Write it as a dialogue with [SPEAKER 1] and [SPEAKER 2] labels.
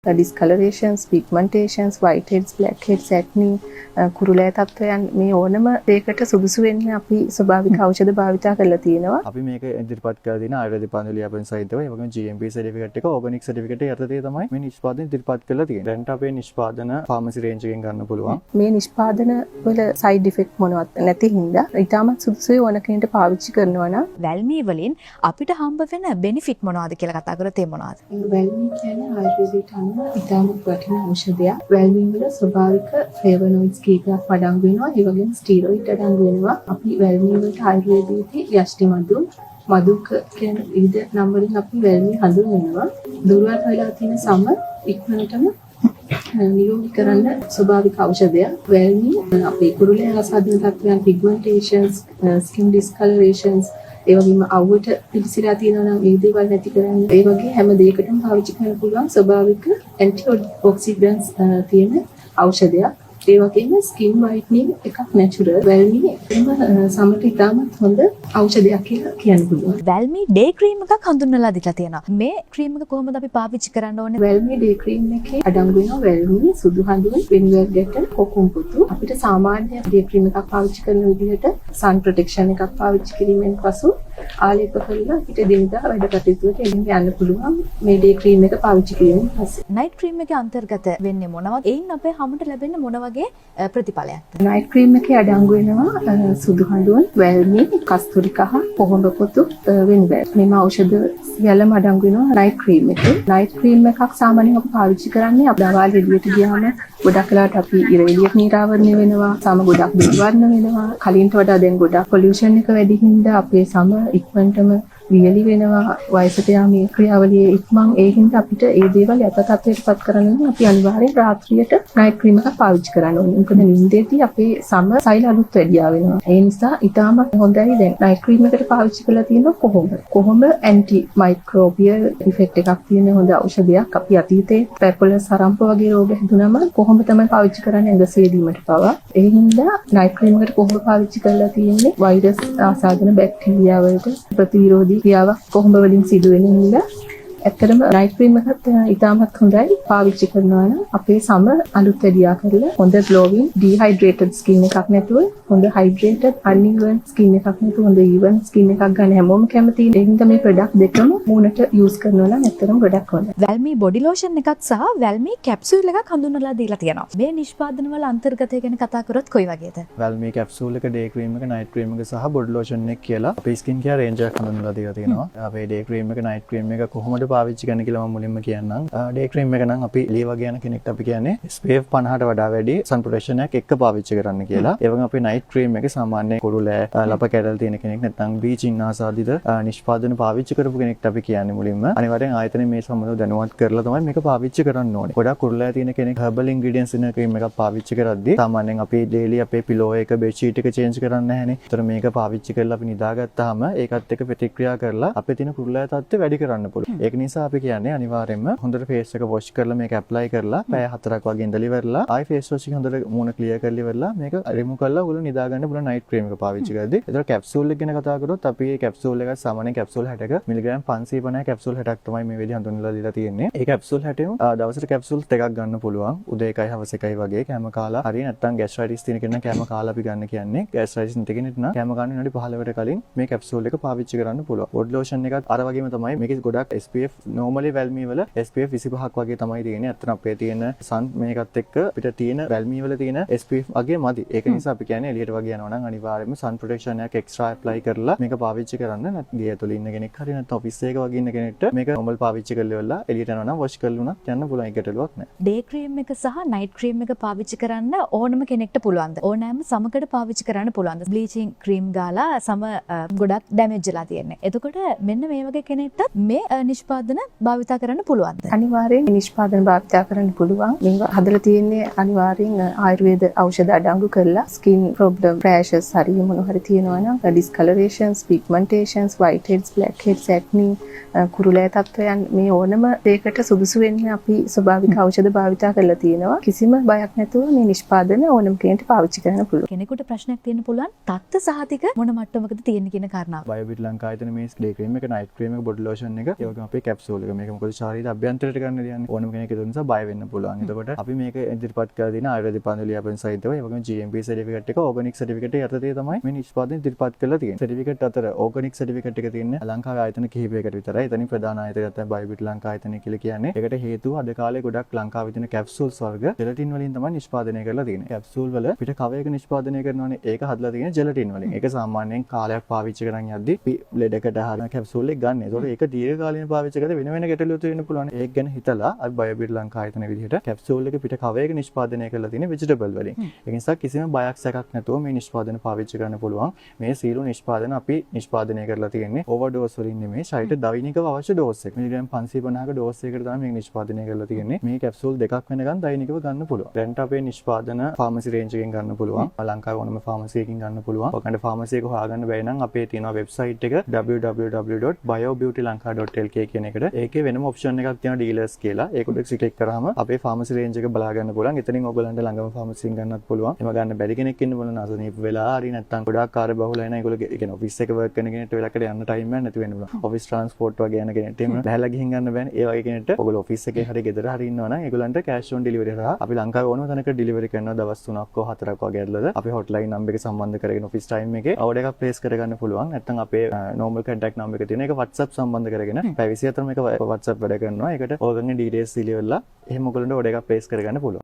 [SPEAKER 1] discolorations, pigmentations, whiteheads, blackheads, acne, කුරුලෑ තත්ත්වයන් මේ ඕනම දෙයකට සුදුසු වෙන්න අපි ස්වභාවික ඖෂධ භාවිතා කරලා තියෙනවා.
[SPEAKER 2] අපි මේක ඉදිරිපත් කරලා තියෙන ආයුර්වේද පාන්දුලිය අපෙන් සහිතව ඒ වගේම GMP සර්ටිෆිකේට් එක ඕගනික් සර්ටිෆිකේට් එක යටතේ තමයි මේ නිෂ්පාදන ඉදිරිපත් කරලා තියෙන්නේ. දැන් අපේ නිෂ්පාදන ෆාමසි රේන්ජ් එකෙන් ගන්න පුළුවන්.
[SPEAKER 1] මේ නිෂ්පාදන වල සයිඩ් ඉෆෙක්ට් මොනවත් නැති හින්දා ඊටමත් සුදුසුයි ඕන කෙනෙක්ට පාවිච්චි කරනවා නම්.
[SPEAKER 3] වැල්මී වලින් අපිට හම්බ වෙන බෙනිෆිට් මොනවද කියලා කතා කරලා තියෙන්නේ මොනවද?
[SPEAKER 1] වැල්මී කියන්නේ ආයුර්වේදයට අනුව ඊටමත් වටිනා ඖෂධයක්. වැල්මී වල ස්වභාවික ෆ්ලේවනොයිඩ්ස් කීපයක් අඩංගු වෙනවා. ඒ වගේම ස්ටීරොයිඩ් අඩංගු වෙනවා. අපි වැල්මී වලට ආයුර්වේදයේදී යෂ්ටි මදුක කියන විවිධ නම් වලින් අපි වැල්මී හඳුන්වනවා. දුර්වල වෙලා තියෙන සම ඉක්මනටම නිරෝධී කරන්න ස්වභාවික ඖෂධයක්. වැල්මී අපේ කුරුලෑ ආසාදන තත්ත්වයන්, pigmentations, skin discolorations, ඒ වගේම අවුවට පිළිසිලා තියෙනවා නම් ඒ දේවල් නැති කරන්න. ඒ වගේ හැම දෙයකටම පාවිච්චි කරන්න පුළුවන් ස්වභාවික ඇන්ටිඔක්සිඩන්ට්ස් තියෙන ඖෂධයක්. ඒ වගේම ස්කින් වයිට්නින් එකක් නැචරල්. වැල්මී සමට ඉතාමත් හොඳ ඖෂධයක් කියලා කියන්න පුළුවන්.
[SPEAKER 3] වැල්මී ඩේ ක්‍රීම් එකක් හඳුන්වලා දීලා තියෙනවා. මේ ක්‍රීම් එක කොහොමද අපි පාවිච්චි කරන්න ඕනේ?
[SPEAKER 1] වැල්මී ඩේ ක්‍රීම් එකේ අඩංගු වෙනවා වැල්මී, සුදු හඳුන්, විනිගර් ගැට, කොකුම් පුතු. අපිට සාමාන්‍ය ඩේ ක්‍රීම් එකක් පාවිච්චි කරන විදිහට සන් ප්‍රොටෙක්ෂන් එකක් පාවිච්චි කිරීමෙන් පසු ආලේප කරලා අපිට දිනදා වැඩ කටයුතු වලට එළින් යන්න පුළුවන් මේ ඩේ ක්‍රීම් එක පාවිච්චි කිරීමෙන් පස්සේ.
[SPEAKER 3] නයිට් ක්‍රීම් එකේ අන්තර්ගත වෙන්නේ මොනවද? එයින් අපේ හැමට ලැබෙන මොන වගේ ප්‍රතිඵලයක්ද?
[SPEAKER 1] නයිට් ක්‍රීම් එකේ අඩංගු වෙනවා සුදු හඳුන්, වැල්මී, කස්තුරි කහ, කොහොඹ පොතු, විනිගර්. මේ ඖෂධ සියල්ලම අඩංගු වෙනවා නයිට් ක්‍රීම් එකේ. නයිට් ක්‍රීම් එකක් සාමාන්‍යයෙන් අපි පාවිච්චි කරන්නේ අපි දවල් එළියට ගියාම ගොඩක් වෙලාවට අපි ඉර එළියට නිරාවරණය වෙනවා, සම ගොඩක් දුර්වර්ණ වෙනවා. කලින්ට වඩා දැන් ගොඩක් පොලියුෂන් එක වැඩි හින්දා අපේ සම ඉක්මනටම වියලි වෙනවා, වයසට යාමේ ක්‍රියාවලියේ ඉක්මන්. ඒ හින්දා අපිට ඒ දේවල් යථාර්ථයටපත් කරගන්න නම් අපි අනිවාර්යෙන් රාත්‍රියට නයිට් ක්‍රීම් එකක් පාවිච්චි කරන්න ඕනේ. මොකද නිින්දේදී අපේ සම සෛල අලුත් වැඩි වෙනවා. ඒ නිසා ඉතාමත් හොඳයි දැන් නයිට් ක්‍රීම් එකට පාවිච්චි කරලා තියෙනවා කොහොඹ ඇන්ටි මයික්‍රෝබියල් ඉෆෙක්ට් එකක් තියෙන හොඳ ඖෂධයක්. අපි අතීතයේ පැපොලස් සරම්ප වගේ රෝග හැදුනම කොහොඹ තමයි පාවිච්චි කරන්නේ ඇඟ සේදීමට පවා. ඒ හින්දා නයිට් ක්‍රීම් එකට කොහොඹ පාවිච්චි කරලා තියෙන්නේ වෛරස් ආසාදන බැක්ටීරියා වලට ප්‍රතිවිරෝධී ක්‍රියාවක් කොහොඹ වලින් සිදු වෙන හින්දා ඇත්තටම නයිට් ක්‍රීම් එකත් ඉතාමත් හොඳයි පාවිච්චි කරනවා නම් අපේ සම අලුත් වැඩියා කරලා හොඳ ග්ලෝවින් ඩිහයිඩ්‍රේටඩ් ස්කින් එකක් නැතුව හොඳ හයිඩ්‍රේටඩ් අන්ඉවන් ස්කින් එකක් නැතුව හොඳ ඊවන් ස්කින් එකක් ගන්න හැමෝම කැමතියි. ඒ හින්දා මේ ප්‍රොඩක්ට් දෙකම මූණට යූස් කරනවා නම් ඇත්තටම ගොඩක් හොඳයි.
[SPEAKER 3] වැල්මී බොඩි ලෝෂන් එකක් සහ වැල්මී කැප්සූල් එකක් හඳුන්වලා දීලා තියෙනවා. මේ නිෂ්පාදන වල අන්තර්ගතය ගැන කතා කරොත් කොයි වගේද?
[SPEAKER 2] වැල්මී කැප්සූල් එක, ඩේ ක්‍රීම් එක, නයිට් ක්‍රීම් එක සහ බොඩි ලෝෂන් එක කියලා අපේ ස්කින් කෙයාර් රේන්ජ් එකක් හඳුන්වලා දීලා තියෙනවා. අපේ ඩේ ක්‍රීම් එක, නයිට් ක්‍රීම් එක කොහොමද පාවිච්චි කරන්න කියලා මම මුලින්ම කියන්නම්. ඩේ ක්‍රීම් එක නම් අපි ලේ වගේ යන කෙනෙක්ට අපි කියන්නේ SPF 50ට වඩා වැඩි සන් ප්‍රොටෙක්ෂන් එකක් එක්ක පාවිච්චි කරන්න කියලා. ඒ වගේම අපේ නයිට් ක්‍රීම් එක සාමාන්‍ය කුරුලෑ, ලප කැඩල් තියෙන කෙනෙක් නැත්නම් බීචින් ආසාදිත නිෂ්පාදන පාවිච්චි කරපු කෙනෙක්ට අපි කියන්නේ මුලින්ම අනිවාර්යෙන් ආයතනයේ මේ සම්බන්ධව දැනුවත් කරලා තමයි මේක පාවිච්චි කරන්න ඕනේ. ගොඩක් කුරුලෑ තියෙන කෙනෙක් හර්බල් ඉන්ග්‍රීඩියන්ට්ස් දෙන ක්‍රීම් එකක් පාවිච්චි කරද්දී සාමාන්‍යයෙන් අපි ඩේලි අපේ පිලෝ එක, බෙඩ් ෂීට් එක චේන්ජ් කරන්නේ නැහැනේ. ඒතර මේක පාවිච්චි කරලා අපි නිදාගත්තාම ඒකත් එක්ක ප්‍රතික්‍රියා කරලා අපේ තියෙන කුරුලෑ තත්ත්වය වැඩි කරන්න පුළුවන්. ඒක නිසා අපි කියන්නේ අනිවාර්යෙන්ම හොඳට ෆේස් එක වොෂ් කරලා මේක ඇප්ලයි කරලා පැය 4ක් වගේ ඉඳලා ඉවරලා ආයි ෆේස් වොෂ් එක හොඳට මූණ ක්ලියර් කරලා ඉවරලා මේක රිමූව් කරලා උගල නිදා ගන්න පුළුවන් නයිට් ක්‍රීම් එක පාවිච්චි කරද්දී. ඒතර කැප්සූල් එක ගැන කතා කරොත් අපි මේ කැප්සූල් එක සාමාන්‍ය කැප්සූල් 60ක මිලිග්‍රෑම් 550 කැප්සූල් 60ක් තමයි මේ වෙලේ හඳුන්වලා දීලා තියෙන්නේ. ඒ කැප්සූල් 60 දවසට කැප්සූල් දෙකක් ගන්න පුළුවන්. උදේ එකයි හවස එකයි වගේ කැම කාලා හරි නැත්නම් ગેස්ට්‍රයිටිස් තියෙන කෙනා කැම කාලා අපි ගන්න කියන්නේ. ගෑස්ට්‍රයිටිස් නැති කෙනෙක් නම් කැම ගන්න විනාඩි 15කට කලින් මේ කැප්සූල් එක පාවිච්චි කරන්න පුළුවන්. බොඩි ලෝෂන් එකත් අර වගේම තමයි. මේකේ ගොඩක් SPF normally වැල්මී වල SPF 25ක් වගේ තමයි තියෙන්නේ. අතන අපේ තියෙන සන් මේකත් එක්ක අපිට තියෙන වැල්මී වල තියෙන SPF වගේ මදි. ඒක නිසා අපි කියන්නේ එළියට වගේ යනවා නම් අනිවාර්යයෙන්ම සන් ප්‍රොටෙක්ෂන් එකක් එක්ස්ට්‍රා ඇප්ලයි කරලා මේක පාවිච්චි කරන්න. නැත්නම් ගේ ඇතුළේ ඉන්න කෙනෙක් හරි නැත්නම් ඔෆිස් එකක වගේ ඉන්න කෙනෙක්ට මේක normal පාවිච්චි කරලා ඉවරලා එළියට යනවා නම් වොෂ් කරලා උනත් යන්න පුළුවන්. ඒකටලුවක් නැහැ.
[SPEAKER 3] ඩේ ක්‍රීම් එක සහ නයිට් ක්‍රීම් එක පාවිච්චි කරන්න ඕනම කෙනෙක්ට පුළුවන්ද? ඕනෑම සමකට පාවිච්චි කරන්න පුළුවන්ද? බ්ලීචින් ක්‍රීම් ගාලා සම ගොඩක් ඩැමේජ් වෙලා තියෙන්නේ. එතකොට මෙන්න මේ වගේ කෙනෙක්ට මේ නිෂ්පාදන භාවිතා කරන්න පුළුවන්ද?
[SPEAKER 1] අනිවාර්යෙන් නිෂ්පාදන භාවිතා කරන්න පුළුවන්. මේක හදලා තියෙන්නේ අනිවාර්යෙන් ආයුර්වේද ඖෂධ අඩංගු කරලා ස්කින් ප්‍රොබ්ලම්, රෑෂස් හරි මොන හරි තියෙනවා නම් discolorations, pigmentations, whiteheads, blackheads, acne, කුරුලෑ තත්ත්වයන් මේ ඕනම දෙයකට සුදුසු වෙන්න අපි ස්වභාවික ඖෂධ භාවිතා කරලා තියෙනවා. කිසිම බයක් නැතුව මේ නිෂ්පාදන ඕනම කෙනෙක්ට පාවිච්චි කරන්න පුළුවන්.
[SPEAKER 3] කෙනෙකුට ප්‍රශ්නයක් තියෙන්න පුළුවන් තත්ත්ව සහතික මොන මට්ටමකද තියෙන්නේ කියන කාරණාව.
[SPEAKER 2] බයෝබිට් ලංකාවේ තියෙන මේ ඩේ ක්‍රීම් එක, නයිට් ක්‍රීම් එක, බොඩි ලෝෂන් එක, ඒ වගේම අපේ කැප්සූල් එක. මේක මොකද ශරීර අභ්‍යන්තරයට ගන්න දෙන්නේ. ඕනම කෙනෙක් ඒක නිසා බය වෙන්න පුළුවන්. එතකොට අපි මේක ඉදිරිපත් කරලා දෙන ආයුර්වේද පන්දුලිය අපෙන් සහිතව ඒ වගේම GMP සර්ටිෆිකේට් එක ඕගනික් සර්ටිෆිකේට් එක යටතේ තමයි මේ නිෂ්පාදනය ඉදිරිපත් කරලා තියෙන්නේ. සර්ටිෆිකේට් අතර ඕගනික් සර්ටිෆිකේට් එක තියෙන්නේ ලංකාවේ ආයතන කිහිපයකට විතරයි. එතනින් ප්‍රධාන ආයතනය තමයි බයෝබිට් ලංකා ආයතනය කියලා කියන්නේ. ඒකට හේතුව අද කාලේ ගොඩක් ලංකාවේ තියෙන කැප්සූල්ස් වර්ග ජෙලටින් වලින් තමයි නිෂ්පාදනය කරලා තියෙන්නේ. කැප්සූල් වල පිට කවයක නිෂ්පාදනය කරනවානේ ඒක හදලා තියෙන්නේ ජෙලටින් වලින්. ඒක සාමාන්‍යයෙන් කාලයක් පාවිච්චි කරන් යද්දි ලෙඩකට හරින කැප්සූල් එක ගන්න. ඒතකොට ඒක දීර්ඝ කාලීන පාවිච්චි කරලා වෙන වෙන ගැටලු තියෙන්න පුළුවන්. ඒක ගැන හිතලා අපි බයෝබිට් ලංකා ආයතන විදිහට කැප්සූල් එක පිට කවයක නිෂ්පාදනය කරලා තියෙන්නේ ভেජිටබල් වලින්. ඒ නිසා කිසිම බයක් සැකක් නැතුව මේ නිෂ්පාදන පාවිච්චි කරන්න පුළුවන්. මේ සීළු නිෂ්පාදන අපි නිෂ්පාදනය කරලා තියෙන්නේ ඕවර්ඩෝස් වලින් නෙමෙයි. ශරීරයට දෛනිකව අවශ්‍ය ඩෝස් එක. මිලිග්‍රෑම් 550ක ඩෝස් එකකට තමයි මේක නිෂ්පාදනය කරලා තියෙන්නේ. මේ කැප්සූල් දෙකක් වෙනකන් දෛනිකව ගන්න පුළුවන්. දැන්ට අපේ නිෂ්පාදන ෆාමසි රේන්ජ් එකෙන් ගන්න පුළුවන්. ලංකාවේ ඕනම ෆාමසි එකකින් ගන්න පුළුවන්. ඔකන්ට ෆාමසි එක හොයාගන්න බැරි නම් අපේ තියෙනවා වෙබ්සයිට් එක www.biobeautylanka.lk කියන එකට. ඒකේ වෙනම ඔප්ෂන් එකක් තියෙනවා ඩීලර්ස් කියලා. ඒකට ක්ලික් කරාම අපේ ෆාමසි රේන්ජ් එක බලා ගන්න පුළුවන්. එතනින් ඔයගලන්ට ළඟම ෆාමසියෙන් ගන්නත් පුළුවන්. එම ගන්න බැරි කෙනෙක් ඉන්න බලන අසනීප වෙලා හරි නැත්නම් ගොඩාක් කාර්යබහුල වෙන ඒගොල්ලෝ කියන්නේ ඔෆිස් එක වර්ක් කරන කෙනෙක්ට වෙලකට යන්න ටයිම් එකක් නැති වෙන්න පුළුවන්. ඔෆිස් ට්‍රාන්ස්පෝර්ට් වගේ යන කෙනෙක්ට එහෙම බහැලා ගිහින් ගන්න බෑනේ. ඒ වගේ කෙනෙක්ට ඔයගොල්ලෝ ඔෆිස් එකේ හරි ගෙදර හරි ඉන්නවා නම් ඒගොල්ලන්ට කෑෂ් ඔන් ඩෙලිවරි කරා අපි ලංකාවේ ඕනම තැනක ඩෙලිවරි කරනවා දවස් 3ක් හෝ 4ක් වගේ ඇතුළත. අපි හොට්ලයින් නම්බර් එක සම්බන්ධ කරගෙන ඔෆිස් ටයිම් එකේ ඕඩර් එකක් ප්ලේස් කරගන්න පුළුවන්. නැත්නම් අපේ නෝමල් කන්ටැක්ට් නම්බර් එක තියෙන එක WhatsApp සම්බන්ධ කරගෙන පැය 24ම එක WhatsApp වැඩ කරනවා. ඒකට ඕගොල්ලන්ගේ ඩීටේල්ස් ඉලියවලා එහෙම ඔයගොල්ලන්ට ඕඩර් එකක් ප්ලේස් කරගන්න පුළුවන්.